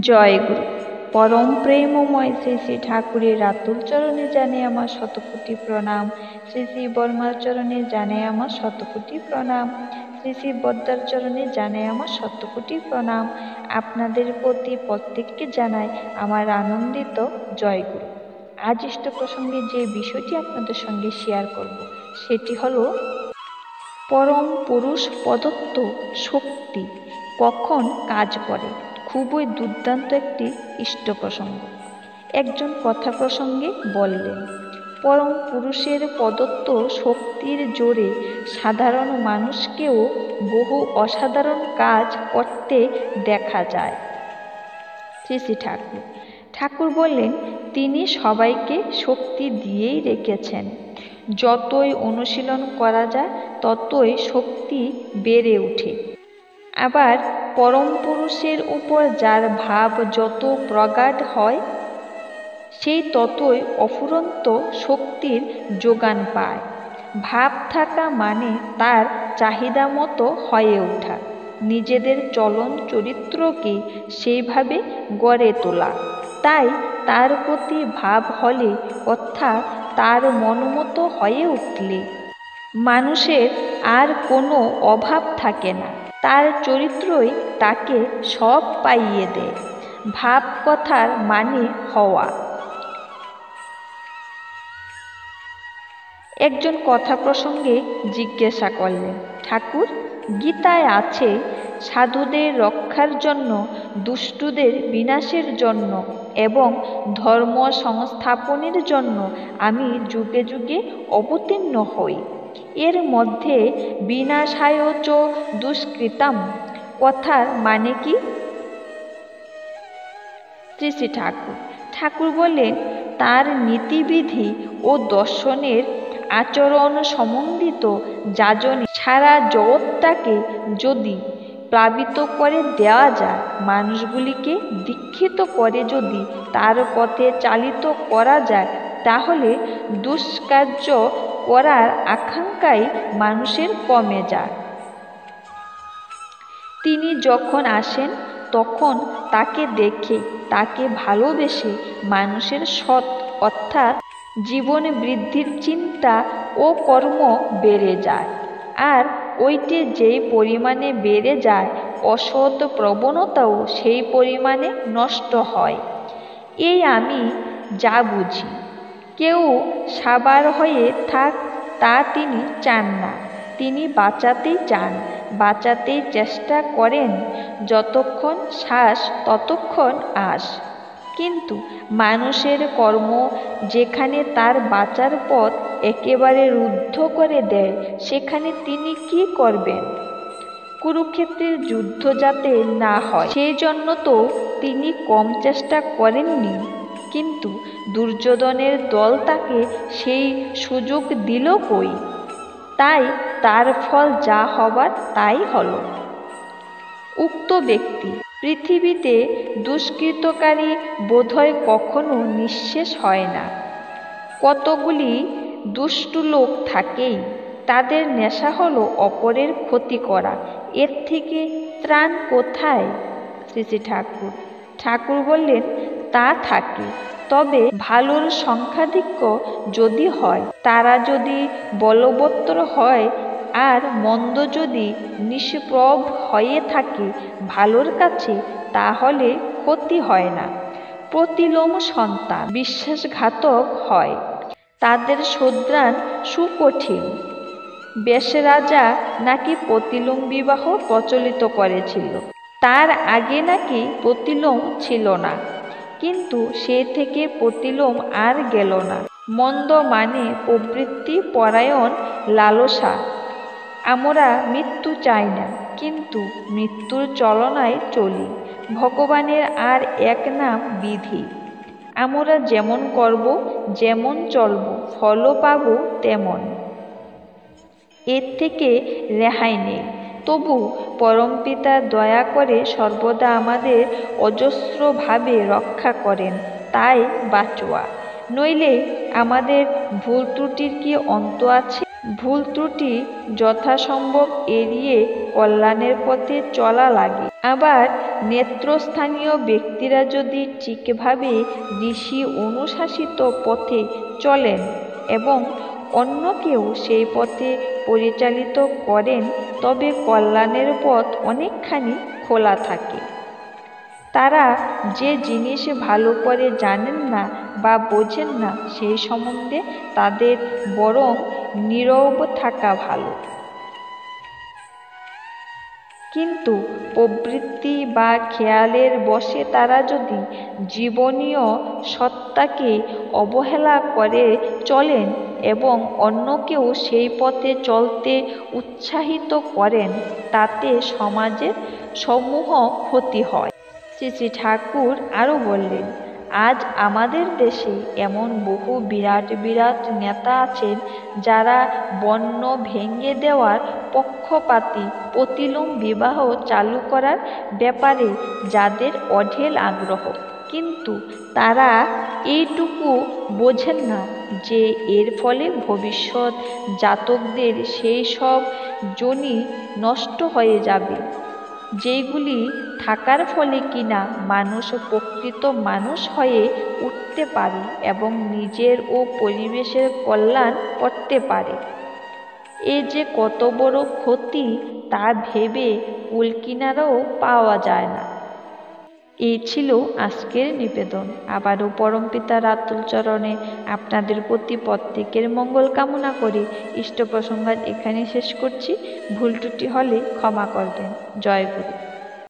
জয় গুরু। পরম প্রেমময় শ্রী শ্রী ঠাকুরের রাতুল চরণে জানে আমার শতকোটি প্রণাম। শ্রী শ্রী বর্মার চরণে জানে আমার শতকোটি প্রণাম। শ্রী শ্রী বদ্দার চরণে জানে আমার শতকোটি প্রণাম। আপনাদের প্রতি প্রত্যেককে জানাই আমার আনন্দিত জয় গুরু। আজ ইষ্ট প্রসঙ্গে যে বিষয়টি আপনাদের সঙ্গে শেয়ার করব সেটি হলো পরম পুরুষ প্রদত্ত শক্তি কখন কাজ করে। খুবই দুর্দান্ত একটি ইষ্ট প্রসঙ্গ। একজন কথা প্রসঙ্গে বললেন, পরম পুরুষের প্রদত্ত শক্তির জোরে সাধারণ মানুষকেও বহু অসাধারণ কাজ করতে দেখা যায়। শ্রী শ্রী ঠাকুর বললেন, তিনি সবাইকে শক্তি দিয়েই রেখেছেন। যতই অনুশীলন করা যায় ততই শক্তি বেড়ে ওঠে। আবার পরম পুরুষের উপর যার ভাব যত প্রগাঢ় হয় সেই ততই অফুরন্ত শক্তির যোগান পায়। ভাব থাকা মানে তার চাহিদা মতো হয়ে ওঠা, নিজেদের চলন চরিত্রকে সেইভাবে গড়ে তোলা। তাই তার প্রতি ভাব হলে অর্থাৎ তার মনমতো হয়ে উঠলে মানুষের আর কোনো অভাব থাকে না। তার চরিত্রই তাকে সব পাইয়ে দেয়। ভাব কথার মানে হওয়া। একজন কথা প্রসঙ্গে জিজ্ঞাসা করলেন, ঠাকুর, গীতায় আছে সাধুদের রক্ষার জন্য, দুষ্টুদের বিনাশের জন্য এবং ধর্ম সংস্থাপনের জন্য আমি যুগে যুগে অবতীর্ণ হই। এর মধ্যে বিনাশায় চ দুষ্কৃতাম কথার মানে কি? শ্রী শ্রী ঠাকুর বললেন, তার নীতিবিধি ও দর্শনের আচরণ সম্বন্ধিত যাজনে সারা জগৎটাকে যদি প্লাবিত করে দেওয়া যায়, মানুষগুলিকে দীক্ষিত করে যদি তার পথে চালিত করা যায়, তাহলে দুষ্কার্য করার আকাঙ্ক্ষাই মানুষের কমে যায়। তিনি যখন আসেন তখন তাকে দেখে, তাকে ভালোবেসে মানুষের সৎ অর্থাৎ জীবন বৃদ্ধির চিন্তা ও কর্ম বেড়ে যায়। আর ওইটি যেই পরিমাণে বেড়ে যায়, অসৎ প্রবণতাও সেই পরিমাণে নষ্ট হয়। এই আমি যা বুঝি। কেউ সাবার হয়ে থাক তা তিনি চান না। তিনি বাঁচাতেই চান, বাঁচাতেই চেষ্টা করেন। যতক্ষণ শ্বাস ততক্ষণ আশ। কিন্তু মানুষের কর্ম যেখানে তার বাঁচার পথ একেবারে রুদ্ধ করে দেয়, সেখানে তিনি কি করবেন? কুরুক্ষেত্রের যুদ্ধ যাতে না হয় সেই জন্য তো তিনি কম চেষ্টা করেননি। কিন্তু দুর্যোধনের দল তাকে সেই সুযোগ দিল কই? তাই তার ফল যা হবার তাই হলো। উক্ত ব্যক্তি পৃথিবীতে দুষ্কৃতকারী বোধহয় কখনো নিঃশেষ হয় না। কতগুলি দুষ্টু লোক থাকেই, তাদের নেশা হলো অপরের ক্ষতি করা। এর থেকে ত্রাণ কোথায়? শ্রী শ্রী ঠাকুর বললেন, তা থাকে, তবে ভালোর সংখ্যাধিক্য যদি হয়, তারা যদি বলবত্তর হয় আর মন্দ যদি নিষ্প্রভ হয়ে থাকে ভালোর কাছে, তাহলে ক্ষতি হয় না। প্রতিলোম সন্তান বিশ্বাসঘাতক হয়, তাদের শোধরান সুকঠিন। বেশরাজা নাকি প্রতিলোম বিবাহ প্রচলিত করেছিল। তার আগে নাকি প্রতিলোম ছিল না, কিন্তু সে থেকে প্রতিলোম আর গেল না। মন্দ মানে প্রবৃত্তি পরায়ণ লালসা। আমরা মৃত্যু চাই না, কিন্তু মৃত্যুর চলনায় চলি। ভগবানের আর এক নাম বিধি। আমরা যেমন করব, যেমন চলব, ফলও পাব তেমন। এর থেকে রেহাই নেই। তবু পরমপিতা দয়া করে সর্বদা আমাদের অজস্রভাবে রক্ষা করেন, তাই বাঁচোয়া। নইলে আমাদের ভুল ত্রুটির কি অন্ত আছে? ভুল ত্রুটি যথাসম্ভব এড়িয়ে কল্যাণের পথে চলা লাগে। আবার নেতৃস্থানীয় ব্যক্তিরা যদি ঠিকভাবে ঋষি অনুশাসিত পথে চলেন এবং অন্যকেও সেই পথে পরিচালিত করেন, তবে কল্যাণের পথ অনেকখানি খোলা থাকে। তারা যে জিনিস ভালো করে জানেন না বা বোঝেন না, সেই সম্বন্ধে তাদের বরং নীরব থাকা ভালো। কিন্তু প্রবৃত্তি বা খেয়ালের বশে তারা যদি জীবনীয় সত্তাকে অবহেলা করে চলেন এবং অন্যকেও সেই পথে চলতে উৎসাহিত করেন, তাতে সমাজের সমূহ ক্ষতি হয়। শ্রী শ্রী ঠাকুর আরও বললেন, আজ আমাদের দেশে এমন বহু বিরাট বিরাট নেতা আছেন যারা বর্ণ ভেঙে দেওয়ার পক্ষপাতী, প্রতিলোম বিবাহ চালু করার ব্যাপারে যাদের অঢেল আগ্রহ, কিন্তু তারা এইটুকু বোঝেন না যে এর ফলে ভবিষ্যৎ জাতকদের সেই সব যোনি নষ্ট হয়ে যাবে যেগুলি থাকার ফলে কিনা মানুষ প্রকৃত মানুষ হয়ে উঠতে পারে এবং নিজের ও পরিবেশের কল্যাণ করতে পারে। এ যে কত বড় ক্ষতি তা ভেবে কুলকিনারাও পাওয়া যায় না। এই ছিল আজকের নিবেদন। আবারও পরমপিতার আতুল চরণে আপনাদের প্রতি প্রত্যেকের মঙ্গল কামনা করে ইষ্ট প্রসঙ্গ এখানে শেষ করছি। ভুল ত্রুটি হলে ক্ষমা করবেন। জয় গুরু।